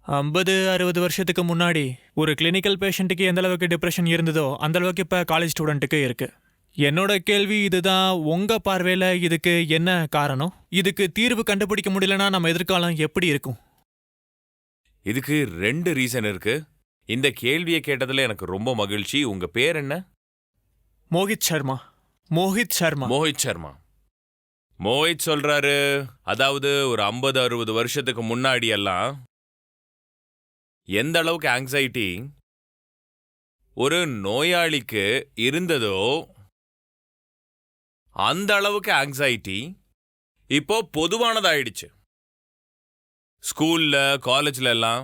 50-60 வருஷத்துக்கு முன்னாடி ஒரு கிளினிக்கல் பேஷண்ட்டுக்கு எந்த அளவுக்கு டிப்ரெஷன் இருந்ததோ அந்த அளவுக்கு இப்போ காலேஜ் ஸ்டூடெண்ட்டுக்கு இருக்கு. என்னோட கேள்வி இதுதான், உங்க பார்வையில இதுக்கு என்ன காரணம்? இதுக்கு தீர்வு கண்டுபிடிக்க முடியலன்னா நம்ம எதிர்காலம் எப்படி இருக்கும்? இதுக்கு 2 ரீசன் இருக்கு. இந்த கேள்வியை கேட்டதுல எனக்கு ரொம்ப மகிழ்ச்சி. உங்க பேர் என்ன? மோஹித் சர்மா. மோஹித் சர்மா. மோஹித் சர்மா. மோஹித் சொல்றாரு, அதாவது ஒரு 50-60 வருஷத்துக்கு முன்னாடி எல்லாம் எந்த அளவுக்கு ஆங்ஸைட்டி ஒரு நோயாளிக்கு இருந்ததோ அந்த அளவுக்கு ஆங்ஸைட்டி இப்போ பொதுவானதாயிடுச்சு. ஸ்கூல்ல, காலேஜ்ல எல்லாம்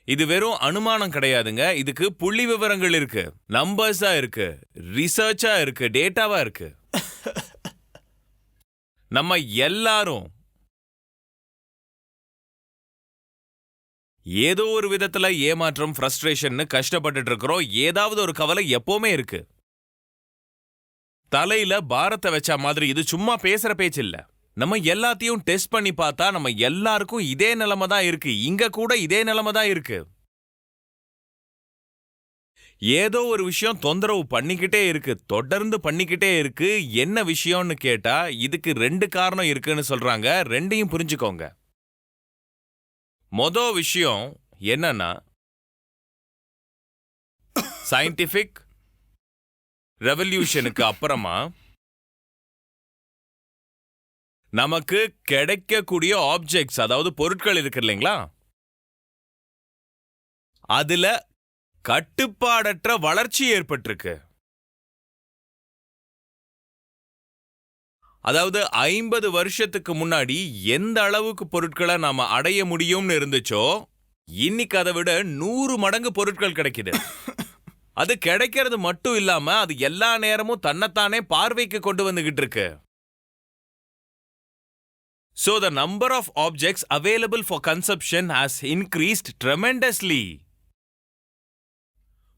இது வெறும் அனுமானம் கிடையாதுங்க. இதுக்கு புள்ளி விவரங்கள் இருக்கு, நம்பர்ஸா இருக்கு, ரிசர்ச்சா இருக்கு, டேட்டாவா இருக்கு. நம்ம எல்லாரும் ஏதோ ஒரு விதத்துல ஏமாற்றம், ஃப்ரஸ்ட்ரேஷன் கஷ்டப்பட்டுட்டு இருக்கிறோம். ஏதாவது ஒரு கவலை எப்பவுமே இருக்கு. தலையில பாரத்தை வச்ச மாதிரி இது சும்மா பேசுற பேச்சு இல்ல. நம்ம எல்லாத்தையும் டெஸ்ட் பண்ணி பார்த்தா நம்ம எல்லாருக்கும் இதே நிலைமை தான் இருக்கு. இங்க கூட இதே நிலைமை தான் இருக்கு. ஏதோ ஒரு விஷயம் தொந்தரவு பண்ணிக்கிட்டே இருக்கு, தொடர்ந்து பண்ணிக்கிட்டே இருக்கு. என்ன விஷயம்னு கேட்டா இதுக்கு 2 காரணம் இருக்குன்னு சொல்றாங்க. 2ஐயும் புரிஞ்சுக்கோங்க. மொத விஷயம் என்னன்னா, சயின்டிபிக் ரெவல்யூஷனுக்கு அப்புறமா நமக்கு கிடைக்கக்கூடிய ஆப்ஜெக்ட்ஸ், அதாவது பொருட்கள் இருக்கு இல்லைங்களா, அதுல கட்டுப்பாடற்ற வளர்ச்சி ஏற்பட்டிருக்கு. அதாவது 50 வருஷத்துக்கு முன்னாடி எந்த அளவுக்கு பொருட்களை நாம அடைய முடியும்னு இருந்துச்சோ இன்னைக்கு அதை விட 100 மடங்கு பொருட்கள் கிடைக்குது. அது கிடைக்கிறது மட்டும் இல்லாம அது எல்லா நேரமும் தன்னைத்தானே பார்வைக்கு கொண்டு வந்துகிட்டு இருக்கு. So the number of objects available for consumption has increased tremendously.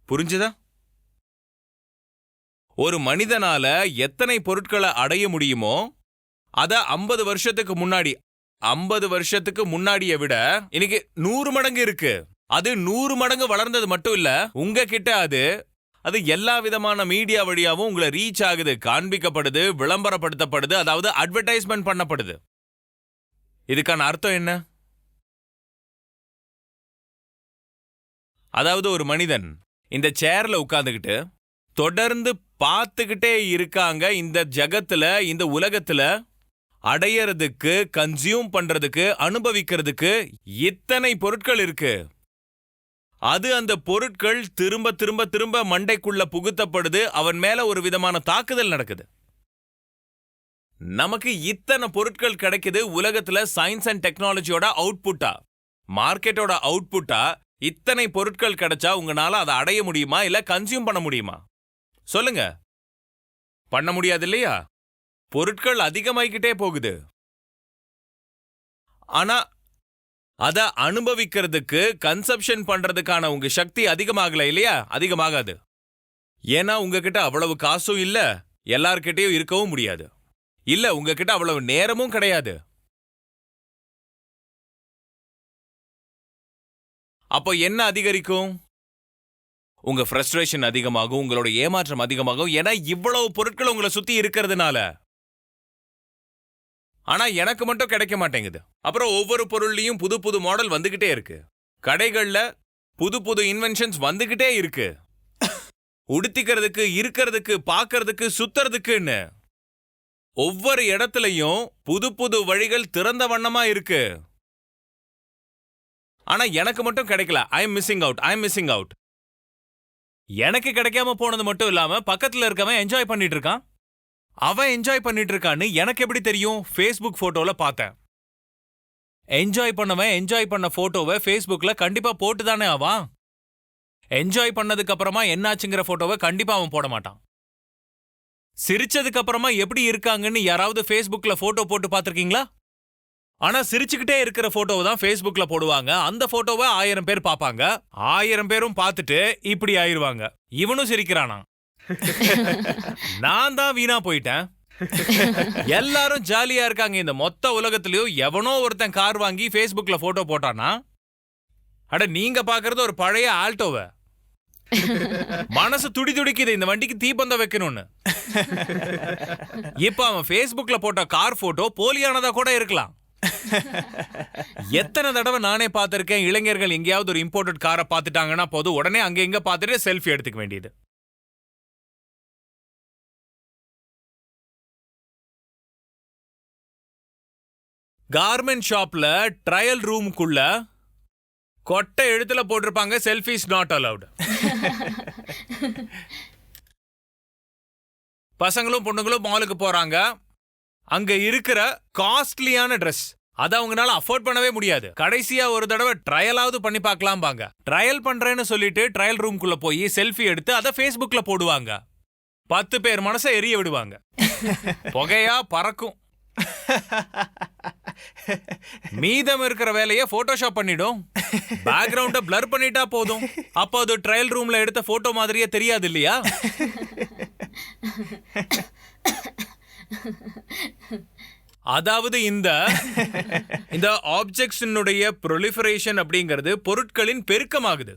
புரிஞ்சுதா? ஒரு மனிதனால எத்தனை பொருட்களை அடைய முடியுமோ அத 50 வருஷத்துக்கு முன்னாடி, 50 வருஷத்துக்கு முன்னாடியை விட இன்னைக்கு 100 மடங்கு இருக்கு. அது 100 மடங்கு வளர்ந்தது மட்டும் இல்ல, உங்ககிட்ட அது எல்லா விதமான மீடியா வழியாவும் உங்களை ரீச் ஆகுது, காண்பிக்கப்படுது, விளம்பரப்படுத்தப்படுது, அதாவது அட்வர்டைஸ்மெண்ட் பண்ணப்படுது. இதுக்கான அர்த்தம் என்ன? அதாவது ஒரு மனிதன் இந்த சேர்ல உட்கார்ந்துகிட்டு தொடர்ந்து பார்த்துக்கிட்டே இருக்காங்க. இந்த ஜகத்துல, இந்த உலகத்துல அடையறதுக்கு, கன்சியூம் பண்றதுக்கு, அனுபவிக்கிறதுக்கு இத்தனை பொருட்கள் இருக்கு. அது அந்த பொருட்கள் திரும்ப திரும்ப திரும்ப மண்டைக்குள்ள புகுத்தப்படுது. அவன் மேல ஒரு விதமான தாக்குதல் நடக்குது. நமக்கு இத்தனை பொருட்கள் கிடைக்குது. உலகத்துல சயின்ஸ் அண்ட் டெக்னாலஜியோட அவுட்புட்டா, மார்க்கெட்டோட அவுட்புட்டா இத்தனை பொருட்கள் கிடைச்சா உங்களால அதை அடைய முடியுமா, இல்ல கன்சியூம் பண்ண முடியுமா? சொல்லுங்க. பண்ண முடியாது இல்லையா? பொருட்கள் அதிகமாகிக்கிட்டே போகுது. ஆனா அத அனுபவிக்கிறதுக்கு, கன்சப்ஷன் பண்றதுக்கான உங்க சக்தி அதிகமாகல இல்லையா? அதிகமாகாது. ஏன்னா உங்ககிட்ட அவ்வளவு காசும் இல்ல, எல்லார்கிட்டயும் இருக்கவும் முடியாது. இல்ல, உங்ககிட்ட அவ்வளவு நேரமும் கிடையாது. அப்போ என்ன அதிகரிக்கும்? உங்க ஃப்ரஸ்ட்ரேஷன் அதிகமாகும், உங்களோட ஏமாற்றம் அதிகமாகும். ஏன்னா இவ்வளவு பொருட்கள் உங்களை சுத்தி இருக்கிறதுனால. ஆனா எனக்கு மட்டும் கிடைக்க மாட்டேங்குது. அப்புறம் ஒவ்வொரு பொருள்லயும் புது புது மாடல் வந்துகிட்டே இருக்கு. கடைகள்ல புது புது இன்வென்ஷன்ஸ் வந்துகிட்டே இருக்கு. உடுத்திக்கிறதுக்கு, இருக்கிறதுக்கு, பார்க்கறதுக்கு, சுத்துறதுக்குன்னு ஒவ்வொரு இடத்துலயும் புது புது வழிகள் திறந்த வண்ணமா இருக்கு. ஆனா எனக்கு மட்டும் கிடைக்கல. I am missing out, I am missing out. எனக்கு கிடைக்காம போனது மட்டும் இல்லாம பக்கத்துல இருக்கவன் என்ஜாய் பண்ணிட்டு இருக்கான். அவன் என்ஜாய் பண்ணிட்டு இருக்கான்னு எனக்கு எப்படி தெரியும்? ஃபேஸ்புக் போட்டோல பார்த்தேன். என்ஜாய் பண்ணவன் என்ஜாய் பண்ண போட்டோவை ஃபேஸ்புக்ல கண்டிப்பா போட்டு தானே ஆவான். என்ஜாய் பண்ணதுக்கு அப்புறமா என்னாச்சுங்கிற போட்டோவை கண்டிப்பா அவன் போட மாட்டான். சிரிச்சதுக்கு அப்புறமா எப்படி இருக்காங்கன்னு யாராவது ஃபேஸ்புக்ல போட்டோ போட்டு பார்த்திருக்கீங்களா? ஆனா சிரிச்சுக்கிட்டே இருக்கிற போட்டோவை தான் ஃபேஸ்புக்ல போடுவாங்க. அந்த போட்டோவை 1000 பேர் பார்ப்பாங்க. 1000 பேரும் பார்த்துட்டு இப்படி ஆயிருவாங்க, இவனும் சிரிக்கிறானா, நான் தான் வீணா போயிட்டேன். எல்லாரும் ஜாலியா இருக்காங்க. இந்த மொத்த உலகத்திலயும் எவனோ ஒருத்தன் கார் வாங்கி ஃபேஸ்புக்ல போட்டோ போட்டானா அட நீங்க பாக்குறது ஒரு பழைய ஆல்டோவ. மனசு துடி துடிக்குது இந்த வண்டிக்கு தீப்பந்தம் வைக்கணும்னு. இப்ப அவன் Facebookல போட்ட கார் போட்டோ போலியானதா கூட இருக்கலாம். எத்தனை தடவை நானே பார்த்திருக்கேன். இளைஞர்கள் எங்கேயாவது ஒரு இம்போர்ட்டட் காரை பார்த்துட்டாங்கன்னா போதும், உடனே அங்க எங்க பார்த்துட்டு செல்ஃபி எடுத்துக்க வேண்டியது. கார்மெண்ட் ஷாப்ல ட்ரையல் ரூமுக்குள்ள கொட்டை எழுத்துல போட்டிருப்பாங்க, செல்ஃபிஸ் நாட் அலவுட். பசங்களும் பொண்ணுங்களும் மாலுக்கு போறாங்க. அங்க இருக்கிற காஸ்ட்லியான ட்ரெஸ் அதை அவங்களால அஃபோர்ட் பண்ணவே முடியாது. கடைசியா ஒரு தடவை ட்ரையலாவது பண்ணி பார்க்கலாம் பாங்க. ட்ரையல் பண்றேன்னு சொல்லிட்டு ட்ரையல் ரூம்குள்ள போய் செல்ஃபி எடுத்து அதை Facebookல போடுவாங்க. 10 பேர் மனசை எரிய விடுவாங்க. புகையா பறக்கும். மீதம் இருக்கிற வேலையை போட்டோஷாப் பண்ணிடும். பேக்ரவுண்ட பிளர் பண்ணிட்டா போதும். அப்போ அது ட்ரையல் ரூம்ல எடுத்த போட்டோ மாதிரியே தெரியாது இல்லையா? அதாவது இந்த ஆப்ஜெக்ட்ஸினுடைய ப்ரொலிஃபரேஷன் அப்படிங்கிறது பொருட்களின் பெருக்கமாகுது.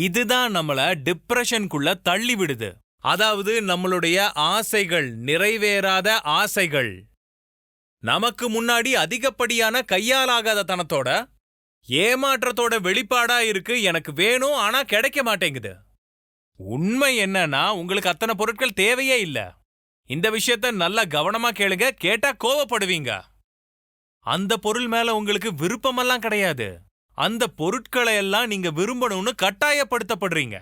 இதுதான் நம்மள டிப்ரெஷனுக்குள்ள தள்ளி விடுது. அதாவது நம்மளுடைய ஆசைகள், நிறைவேறாத ஆசைகள், நமக்கு முன்னாடி அதிகப்படியான கையாலாகாத தனத்தோட ஏமாற்றத்தோட வெளிப்பாடா இருக்கு. எனக்கு வேணும் ஆனா கிடைக்க மாட்டேங்குது. உண்மை என்னன்னா உங்களுக்கு அத்தனை பொருட்கள் தேவையே இல்ல. இந்த விஷயத்த நல்லா கவனமா கேளுங்க. கேட்டா கோவப்படுவீங்க. அந்த பொருள் மேல உங்களுக்கு விருப்பமெல்லாம் கிடையாது. அந்த பொருட்களை எல்லாம் நீங்க விரும்பணும்னு கட்டாயப்படுத்தப்படுறீங்க.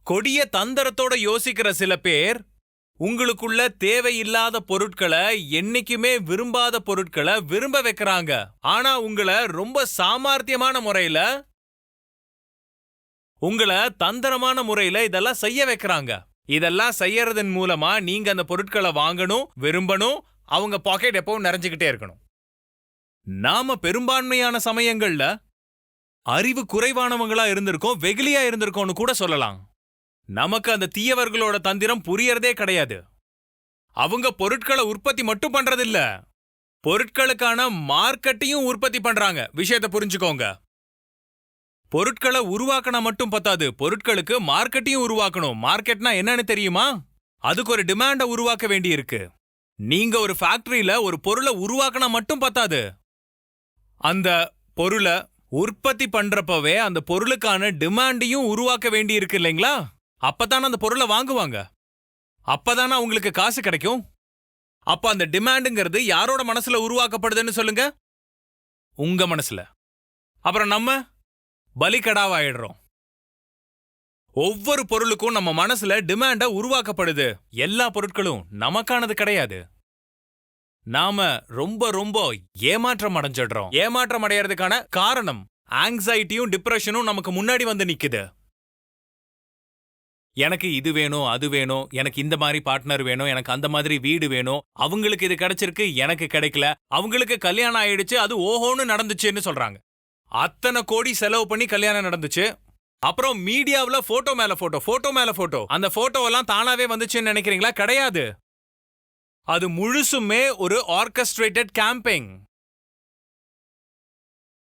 கொடிய தந்திரத்தோட யோசிக்கிற சில பேர் உங்களுக்குள்ள தேவையில்லாத பொருட்களை, என்னைக்குமே விரும்பாத பொருட்களை விரும்ப வைக்கிறாங்க. ஆனா உங்களை ரொம்ப சாமர்த்தியமான முறையில, உங்களை தந்திரமான முறையில இதெல்லாம் செய்ய வைக்கிறாங்க. இதெல்லாம் செய்யறதன் மூலமா நீங்க அந்த பொருட்களை வாங்கணும், விரும்பணும், அவங்க பாக்கெட் எப்பவும் நிறைஞ்சுக்கிட்டே இருக்கணும். நாம பெரும்பான்மையான சமயங்கள்ல அறிவு குறைவானவங்களா இருந்திருக்கோம், வெகுளியா இருந்திருக்கோம்னு கூட சொல்லலாம். நமக்கு அந்த தீயவர்களோட தந்திரம் புரியறதே கிடையாது. அவங்க பொருட்களை உற்பத்தி மட்டும் பண்றதில்ல, பொருட்களுக்கான மார்க்கெட்டையும் உற்பத்தி பண்றாங்க. விஷயத்தை புரிஞ்சுக்கோங்க. பொருட்களை உருவாக்கினா மட்டும் பத்தாது, பொருட்களுக்கு மார்க்கெட்டையும் உருவாக்கணும். மார்க்கெட்னா என்னன்னு தெரியுமா? அதுக்கு ஒரு டிமாண்ட உருவாக்க வேண்டி இருக்கு. நீங்க ஒரு ஃபேக்டரியில ஒரு பொருளை உருவாக்கினா மட்டும் பத்தாது, அந்த பொருளை உற்பத்தி பண்றப்பவே அந்த பொருளுக்கான டிமாண்டையும் உருவாக்க வேண்டி இருக்கு இல்லைங்களா? அப்பதானே அந்த பொருளை வாங்குவாங்க. அப்பதானே உங்களுக்கு காசு கிடைக்கும். அப்ப அந்த டிமாண்டுங்கிறது யாரோட மனசுல உருவாக்கப்படுதுன்னு சொல்லுங்க? உங்க மனசுல. அப்புறம் நம்ம பலிகடாவாயிடுறோம். ஒவ்வொரு பொருளுக்கும் நம்ம மனசுல டிமாண்ட உருவாக்கப்படுது. எல்லா பொருட்களும் நமக்கானது கிடையாது. நாம ரொம்ப ரொம்ப ஏமாற்றம் அடைஞ்சிடுறோம். ஏமாற்றம் அடையறதுக்கான காரணம் ஆங்ஸைட்டியும் டிப்ரெஷனும் நமக்கு முன்னாடி வந்து நிக்குது. எனக்கு இது வேணும், அது வேணும், எனக்கு இந்த மாதிரி பார்ட்னர் வேணும், எனக்கு அந்த மாதிரி வீடு வேணும், அவங்களுக்கு இது கிடைச்சிருக்கு, எனக்கு கிடைக்கல, அவங்களுக்கு கல்யாணம் ஆயிடுச்சு, அது ஓஹோன்னு நடந்துச்சுன்னு சொல்றாங்க. அத்தனை கோடி செலவு பண்ணி கல்யாணம் நடந்துச்சு. அப்புறம் மீடியாவுல போட்டோ மேல போட்டோ, போட்டோ மேல போட்டோ. அந்த போட்டோவெல்லாம் தானாவே வந்துச்சுன்னு நினைக்கிறீங்களா? கிடையாது. அது முழுசுமே ஒரு ஆர்கெஸ்ட்ரேட்டட் கேம்பெயின்.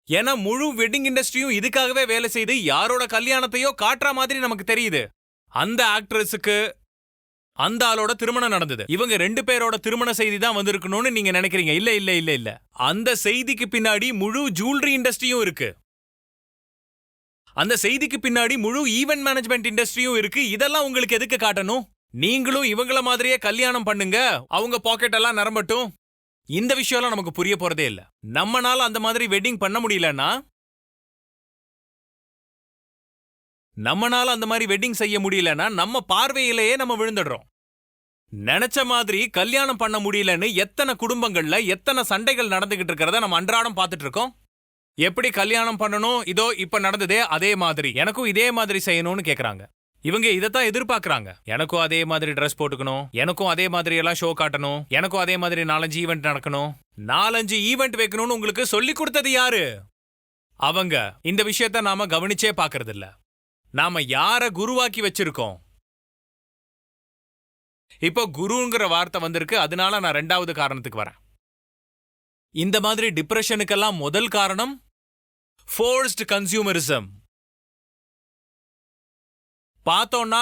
ஏன்னா முழு வெட்டிங் இண்டஸ்ட்ரியும் இதுக்காகவே வேலை செய்து யாரோட கல்யாணத்தையோ காட்டுற மாதிரி நமக்கு தெரியுது. அந்த ஆக்ட்ரஸுக்கு அந்த ஆளோட திருமணம் நடந்தது. இவங்க 2 பேரோட திருமண செய்தி தான் வந்திருக்கணும்னு நீங்க நினைக்கிறீங்க. இல்ல இல்ல இல்ல இல்ல. அந்த செய்திக்கு பின்னாடி முழு ஜுவல்லரி இண்டஸ்ட்ரியும் இருக்கு. அந்த செய்திக்கு பின்னாடி முழு ஈவென்ட் மேனேஜ்மெண்ட் இண்டஸ்ட்ரியும் இருக்கு. இதெல்லாம் உங்களுக்கு எதுக்கு காட்டணும்? நீங்களும் இவங்கள மாதிரியே கல்யாணம் பண்ணுங்க, அவங்க பாக்கெட் எல்லாம் நிரம்பட்டும். இந்த விஷயம்லாம் நமக்கு புரிய போறதே இல்ல. நம்மனால அந்த மாதிரி வெட்டிங் பண்ண முடியலன்னா, நம்மனால அந்த மாதிரி வெட்டிங் செய்ய முடியலன்னா நம்ம பார்வையிலேயே நம்ம விழுந்துடுறோம். நினைச்ச மாதிரி கல்யாணம் பண்ண முடியலன்னு எத்தனை குடும்பங்கள்ல எத்தனை சண்டைகள் நடந்துகிட்டு இருக்கிறத நம்ம அன்றாடம் பார்த்துட்டு இருக்கோம். எப்படி கல்யாணம் பண்ணணும், இதோ இப்ப நடந்ததே அதே மாதிரி எனக்கும் இதே மாதிரி செய்யணும்னு கேக்குறாங்க. இவங்க இதைத்தான் எதிர்பார்க்கறாங்க. எனக்கும் அதே மாதிரி ட்ரெஸ் போட்டுக்கணும், எனக்கும் அதே மாதிரி எல்லாம் ஷோ காட்டணும், எனக்கும் அதே மாதிரி 4-5 ஈவெண்ட் நடக்கணும். 4-5 ஈவெண்ட் வைக்கணும்னு உங்களுக்கு சொல்லி கொடுத்தது யாரு? அவங்க. இந்த விஷயத்த நாம கவனிச்சே பாக்குறது இல்ல. நாம யார குருவாக்கி வச்சிருக்கோம்? இப்போ குருங்கிற வார்த்தை வந்திருக்கு. அதனால நான் 2வது காரணத்துக்கு வரேன். இந்த மாதிரி டிப்ரெஷனுக்கெல்லாம் முதல் காரணம் ஃபோர்ஸ்ட் கன்சியூமரிசம். பார்த்தோம்னா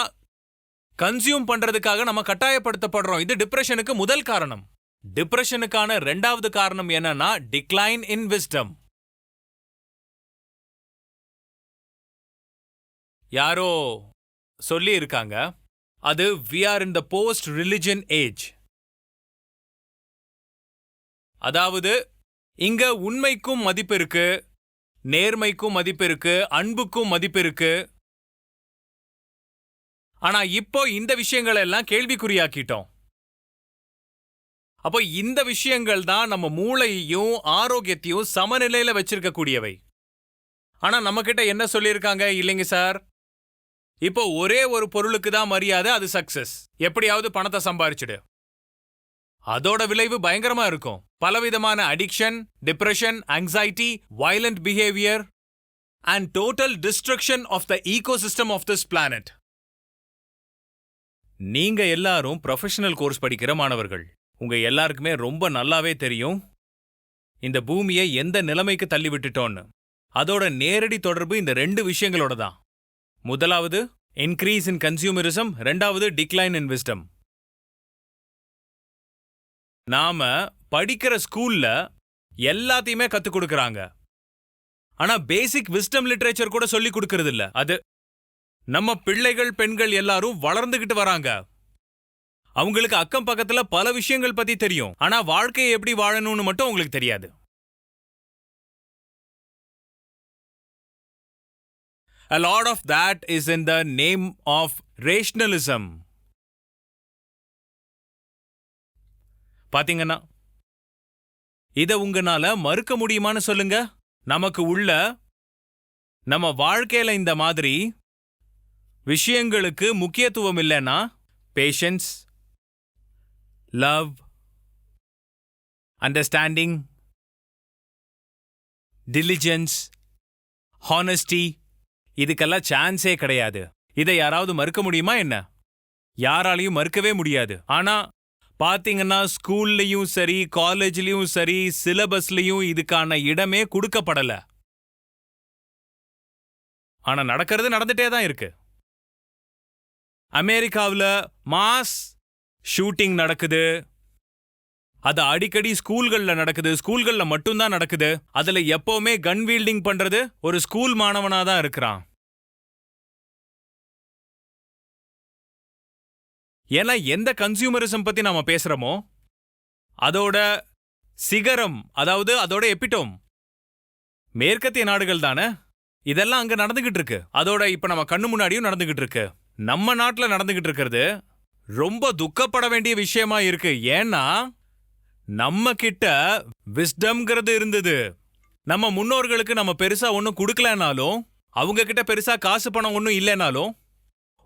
கன்சியூம் பண்றதுக்காக நம்ம கட்டாயப்படுத்தப்படுறோம். இது டிப்ரெஷனுக்கு முதல் காரணம். டிப்ரெஷனுக்கான இரண்டாவது காரணம் என்னன்னா டிக்ளைன் இன் விஸ்டம். யாரோ சொல்லி இருக்காங்க, அது we are in the post religion age. அதாவது இங்க உண்மைக்கும் மதிப்பு இருக்கு, நேர்மைக்கும் மதிப்பு இருக்கு, அன்புக்கும் மதிப்பு இருக்கு. ஆனா இப்போ இந்த விஷயங்கள் எல்லாம் கேள்விக்குறியாக்கிட்டோம். அப்போ இந்த விஷயங்கள் தான் நம்ம மூளையையும் ஆரோக்கியத்தையும் சமநிலையில வச்சிருக்க கூடியவை. ஆனா நம்ம கிட்ட என்ன சொல்லியிருக்காங்க, இல்லைங்க சார், இப்போ ஒரே ஒரு பொருளுக்கு தான் மரியாதை, அது சக்சஸ். எப்படியாவது பணத்தை சம்பாரிச்சிடு. அதோட விளைவு பயங்கரமா இருக்கும். பலவிதமான addiction, depression, anxiety, violent behaviour and total destruction of the ecosystem of this planet. நீங்க எல்லாரும் ப்ரொஃபஷனல் கோர்ஸ் படிக்கிற மாணவர்கள். உங்க எல்லாருக்குமே ரொம்ப நல்லாவே தெரியும் இந்த பூமியை எந்த நிலைமைக்கு தள்ளி விட்டுட்டோன்னு. அதோட நேரடி தொடர்பு இந்த ரெண்டு விஷயங்களோட தான். முதலாவது இன்க்ரீஸ் இன் கன்சியூமரிசம், ரெண்டாவது டிக்ளைன் இன் விஸ்டம். நாம படிக்கிற ஸ்கூல்ல எல்லாத்தையுமே கத்துக் கொடுக்கறாங்க. ஆனா பேசிக் விஸ்டம் லிட்ரேச்சர் கூட சொல்லி கொடுக்கறது இல்ல. அது நம்ம பிள்ளைகள், பெண்கள் எல்லாரும் வளர்ந்துகிட்டு வராங்க. அவங்களுக்கு அக்கம் பக்கத்துல பல விஷயங்கள் பத்தி தெரியும். ஆனா வாழ்க்கையை எப்படி வாழணும்னு மட்டும் அவங்களுக்கு தெரியாது. A lot of that is in the name of rationalism. பாத்தீங்கன்னா இத உங்கனால மறுக்க முடியுமான்னு சொல்லுங்க. நமக்கு உள்ள நம்ம வாழ்க்கையில இந்த மாதிரி விஷயங்களுக்கு முக்கியத்துவம் இல்லைன்னா patience, love, understanding, diligence, honesty, இதுக்கெல்லாம் சான்ஸே கிடையாது. இதை யாராவது மறுக்க முடியுமா என்ன? யாராலையும் மறுக்கவே முடியாது. ஆனா பாத்தீங்கன்னா ஸ்கூல்லையும் சரி, காலேஜ்லயும் சரி, சிலபஸ்லயும் இதுக்கான இடமே கொடுக்கப்படல. ஆனா நடக்கிறது நடந்துட்டே தான் இருக்கு. அமெரிக்காவில் மாஸ் ஷூட்டிங் நடக்குது. அது அடிக்கடி ஸ்கூல்கள்ல நடக்குது. ஸ்கூல்கள்ல மட்டும்தான் நடக்குது. அதுல எப்பவுமே கன் வீல்டிங் பண்றது ஒரு ஸ்கூல் மாணவனா தான் இருக்கிறான். ஏன்னா எந்த கன்சியூமரிசம் பத்தி நாம பேசுறோமோ அதோட சிகரம், அதாவது அதோட எபிட்டோம் மேற்கத்திய நாடுகள் தானே. இதெல்லாம் அங்க நடந்துகிட்டு இருக்கு. அதோட இப்ப நம்ம கண்ணு முன்னாடியும் நடந்துகிட்டு இருக்கு. நம்ம நாட்டுல நடந்துகிட்டு இருக்கிறது ரொம்ப துக்கப்பட வேண்டிய விஷயமா இருக்கு. ஏன்னா நம்ம கிட்ட விஸ்டம்ங்கிறது இருந்தது. நம்ம முன்னோர்களுக்கு நம்ம பெருசா ஒன்னும் கொடுக்கலனாலும், அவங்க கிட்ட பெருசா காசு பணம் ஒன்னும் இல்லைனாலும்,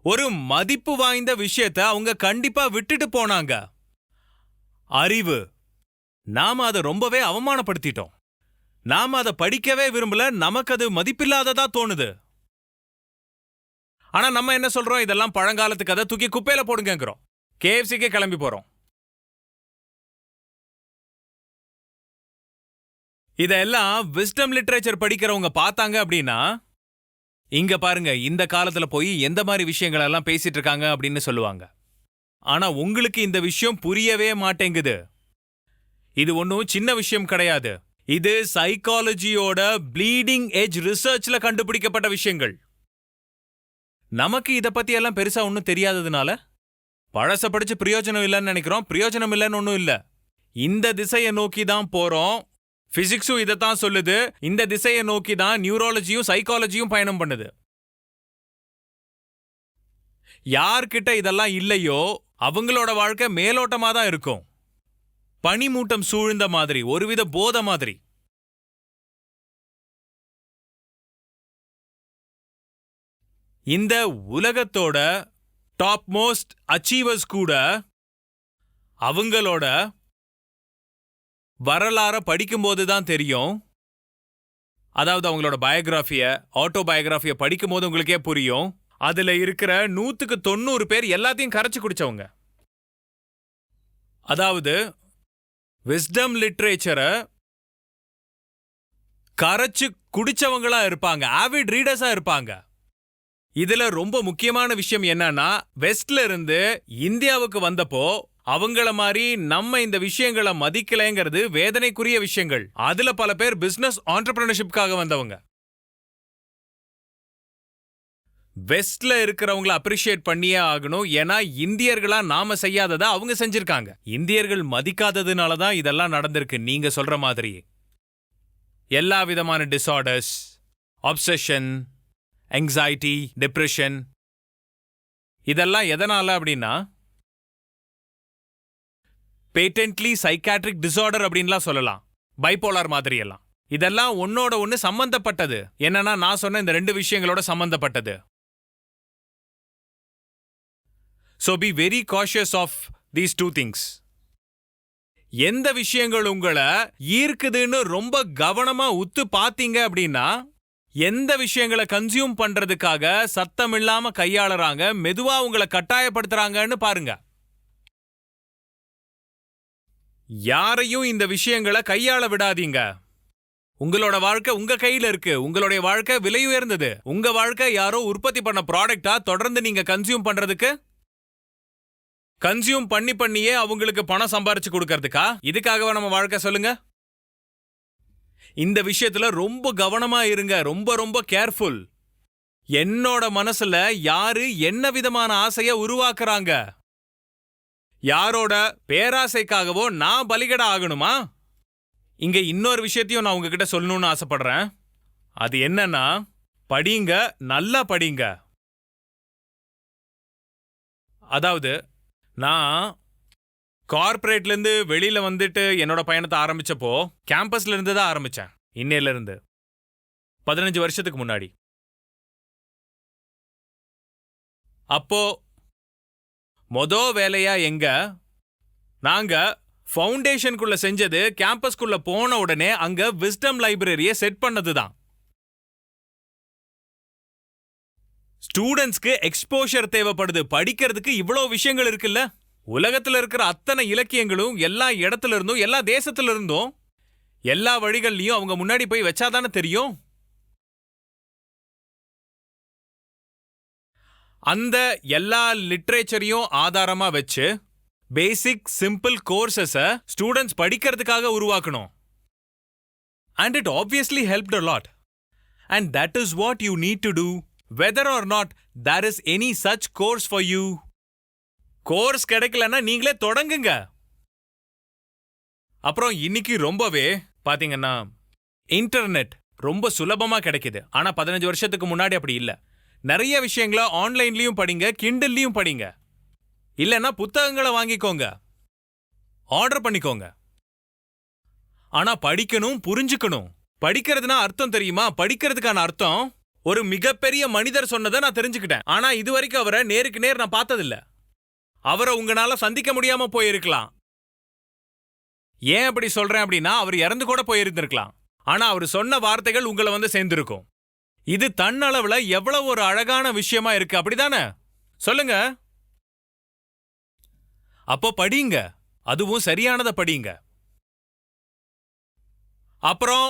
ஒரு மதிப்பு வாய்ந்த விஷயத்த அவங்க கண்டிப்பா விட்டுட்டு போனாங்க. அறிவு. நாம அதை ரொம்பவே அவமானப்படுத்திட்டோம். நாம அதை படிக்கவே விரும்பல. நமக்கு அது மதிப்பில்லாததா தோணுது. ஆனா நம்ம என்ன சொல்றோம், இதெல்லாம் பழங்காலத்துக்கு அதை தூக்கி குப்பையில போடுங்கிறோம். KFCக்கே கிளம்பி போறோம். இதெல்லாம் விஸ்டம் லிட்ரேச்சர் படிக்கிறவங்க பார்த்தாங்க அப்படின்னா, இங்க பாருங்க இந்த காலத்துல போய் எந்த மாதிரி விஷயங்கள் எல்லாம் பேசிட்டு இருக்காங்க அப்படின்னு சொல்லுவாங்க. ஆனா உங்களுக்கு இந்த விஷயம் புரியவே மாட்டேங்குது. இது ஒன்னும் சின்ன விஷயம் கிடையாது. இது சைக்காலஜியோட ப்ளீடிங் எட்ஜ் ரிசர்ச்ல கண்டுபிடிக்கப்பட்ட விஷயங்கள். நமக்கு இத பத்தி எல்லாம் பெருசா ஒன்னும் தெரியாததுனால பழச படிச்சு பிரயோஜனம் இல்லைன்னு நினைக்கிறோம். பிரயோஜனம் இல்லைன்னு ஒன்னும் இல்ல. இந்த திசையை நோக்கி தான் போறோம். பிசிக்ஸும் இதைத்தான் சொல்லுது. இந்த திசையை நோக்கி தான் நியூராலஜியும் சைக்காலஜியும் பயணம் பண்ணுது. யார்கிட்ட இதெல்லாம் இல்லையோ அவங்களோட வாழ்க்கை மேலோட்டமா தான் இருக்கும். பனிமூட்டம் சூழ்ந்த மாதிரி, ஒருவித போத மாதிரி. இந்த உலகத்தோட டாப் மோஸ்ட் அச்சீவர்ஸ் கூட அவங்களோட வரலாற படிக்கும்போது தான் தெரியும். அதாவது அவங்களோட பயோகிராஃபிய, ஆட்டோபயோகிராஃபிய படிக்கும்போது உங்களுக்கே புரியும். அதுல இருக்கிற 100க்கு 90 பேர் எல்லாத்தையும் கரைச்சு குடிச்சவங்க. அதாவது விஸ்டம் லிட்ரேச்சரை கரைச்சு குடிச்சவங்களா இருப்பாங்க, ஆவிட் ரீடர்ஸா இருப்பாங்க. இதுல ரொம்ப முக்கியமான விஷயம் என்னன்னா, வெஸ்ட்ல இருந்து இந்தியாவுக்கு வந்தப்போ அவங்கள மாதிரி நம்ம இந்த விஷயங்களை மதிக்கலைங்கிறது வேதனைக்குரிய விஷயங்கள். அதுல பல பேர் பிசினஸ் ஆண்டர்பிரினர்ஷிப்காக வந்தவங்க. வெஸ்ட்ல இருக்கிறவங்கள அப்ரிஷியேட் பண்ணியே ஆகணும். ஏன்னா இந்தியர்களா நாம செய்யாததை அவங்க செஞ்சிருக்காங்க. இந்தியர்கள் மதிக்காததுனால தான் இதெல்லாம் நடந்திருக்கு. நீங்க சொல்ற மாதிரி எல்லா விதமான டிசார்டர்ஸ், ஆப்சஷன், anxiety, டிப்ரெஷன், இதெல்லாம் எதனால அப்படின்னா பேட்டன்ட்லி சைக்காட்ரிக் டிசார்டர் அப்படின்லாம் சொல்லலாம். பைபோலார் மாதிரி எல்லாம் இதெல்லாம் ஒன்னோட ஒன்னு சம்பந்தப்பட்டது. என்னன்னா நான் சொன்ன இந்த 2 விஷயங்களோட சம்பந்தப்பட்டது. So be very cautious of these 2 things. எந்த விஷயங்கள் உங்களை ஈர்க்குதுன்னு ரொம்ப கவனமா உத்து பாத்தீங்க அப்படின்னா, எந்த விஷயங்களை கன்சியூம் பண்றதுக்காக சத்தம் இல்லாம கையாளுறாங்க, மெதுவா உங்களை கட்டாயப்படுத்துறாங்கன்னு பாருங்க. யாரையும் இந்த விஷயங்களை கையாள விடாதீங்க. உங்களோட வாழ்க்கை உங்க கையில இருக்கு. உங்களுடைய வாழ்க்கை விலை உயர்ந்தது. உங்க வாழ்க்கை யாரோ உற்பத்தி பண்ண ப்ராடக்டா தொடர்ந்து நீங்க கன்சியூம் பண்றதுக்கு, கன்சியூம் பண்ணியே அவங்களுக்கு பணம் சம்பாரிச்சு கொடுக்கறதுக்கா? இதுக்காகவா நம்ம வாழ்க்கை சொல்லுங்க? இந்த விஷயத்துல ரொம்ப கவனமா இருங்க. ரொம்ப ரொம்ப கேர்ஃபுல். என்னோட மனசுல யாரு என்ன விதமான ஆசைய உருவாக்குறாங்க? யாரோட பேராசைக்காகவோ நான் பலிகடா ஆகணுமா? இங்க இன்னொரு விஷயத்தையும் நான் உங்ககிட்ட சொல்லணும்னு ஆசைப்படுறேன். அது என்னன்னா, படிங்க, நல்லா படிங்க. அதாவது நான் கார்ப்பரேட்ல இருந்து வெளியில வந்துட்டு என்னோட பயணத்தை ஆரம்பிச்சப்போ கேம்பஸ்ல இருந்து தான் ஆரம்பிச்சேன். இன்னையில இருந்து 15 வருஷத்துக்கு முன்னாடி. அப்போ வேலையா நாங்க ஃபவுண்டேஷனுக்குள்ள செஞ்சது கேம்பஸ்குள்ள போன உடனே அங்க விஸ்டம் லைப்ரரியை செட் பண்ணதுதான். ஸ்டூடெண்ட்ஸ்க்கு எக்ஸ்போஷர் தேவைப்படுது. படிக்கிறதுக்கு இவ்வளவு விஷயங்கள் இருக்குல்ல. உலகத்துல இருக்கிற அத்தனை இலக்கியங்களும் எல்லா இடத்துல இருந்தும், எல்லா தேசத்துல இருந்தும், எல்லா வழிகள்லயும் அவங்க முன்னாடி போய் வச்சாதானே தெரியும். அந்த எல்லா லிட்ரேச்சரையும் ஆதாரமா வச்சு பேசிக் சிம்பிள் கோர்சஸ ஸ்டூடெண்ட்ஸ் படிக்கிறதுக்காக உருவாக்கணும். And it obviously helped a lot. And that is what you need to do, whether or not there is any such course for you. Course கிடைக்கலன்னா நீங்களே தொடங்குங்க. அப்புறம் இன்னைக்கு ரொம்பவே பாத்தீங்கன்னா இன்டர்நெட் ரொம்ப சுலபமா கிடைக்குது. ஆனா 15 வருஷத்துக்கு முன்னாடி அப்படி இல்ல. நிறைய விஷயங்களை ஆன்லைன்லயும் படிங்க, கிண்டல்லையும் படிங்க. இல்லைன்னா புத்தகங்களை வாங்கிக்கோங்க, ஆர்டர் பண்ணிக்கோங்க. ஆனா படிக்கணும், புரிஞ்சுக்கணும். படிக்கிறதுனா அர்த்தம் தெரியுமா? படிக்கிறதுக்கான அர்த்தம் ஒரு மிகப்பெரிய மனிதர் சொன்னதை நான் தெரிஞ்சுக்கிட்டேன். ஆனா இதுவரைக்கும் அவரை நேருக்கு நேர் நான் பார்த்ததில்ல. அவரை உங்களால சந்திக்க முடியாம போயிருக்கலாம். ஏன் அப்படி சொல்றேன் அப்படின்னா, அவர் இறந்து கூட போயிருந்திருக்கலாம். ஆனா அவர் சொன்ன வார்த்தைகள் உங்களை வந்து சேர்ந்திருக்கும். இது தன்னளவுல எவ்வளவு ஒரு அழகான விஷயமா இருக்கு, அப்படிதானே? சொல்லுங்க. அப்போ படிங்க, அதுவும் சரியானதை படிங்க. அப்புறம்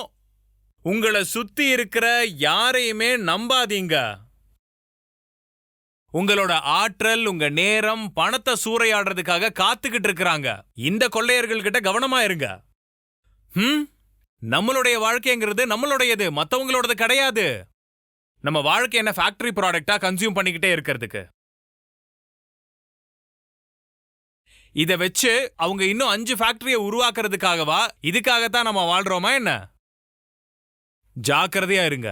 உங்களை சுத்தி இருக்கிற யாரையுமே நம்பாதீங்க. உங்களோட ஆற்றல், உங்க நேரம், பணத்தை சூறையாடுறதுக்காக காத்துக்கிட்டு இருக்கிறாங்க. இந்த கொள்ளையர்கள் கிட்ட கவனமா இருங்க. நம்மளுடைய வாழ்க்கைங்கிறது நம்மளுடையது, மத்தவங்களோடது கிடையாது. நம்ம வாழ்க்கை என்ன ஃபேக்டரி ப்ராடக்டா கன்சியூம் பண்ணிக்கிட்டே இருக்கிறதுக்கு? இதை வச்சு அவங்க இன்னும் 5 ஃபேக்டரியை உருவாக்குறதுக்காகவா? இதுக்காகத்தான் நம்ம வாழ்றோமா என்ன? ஜாக்கிரதையா இருங்க.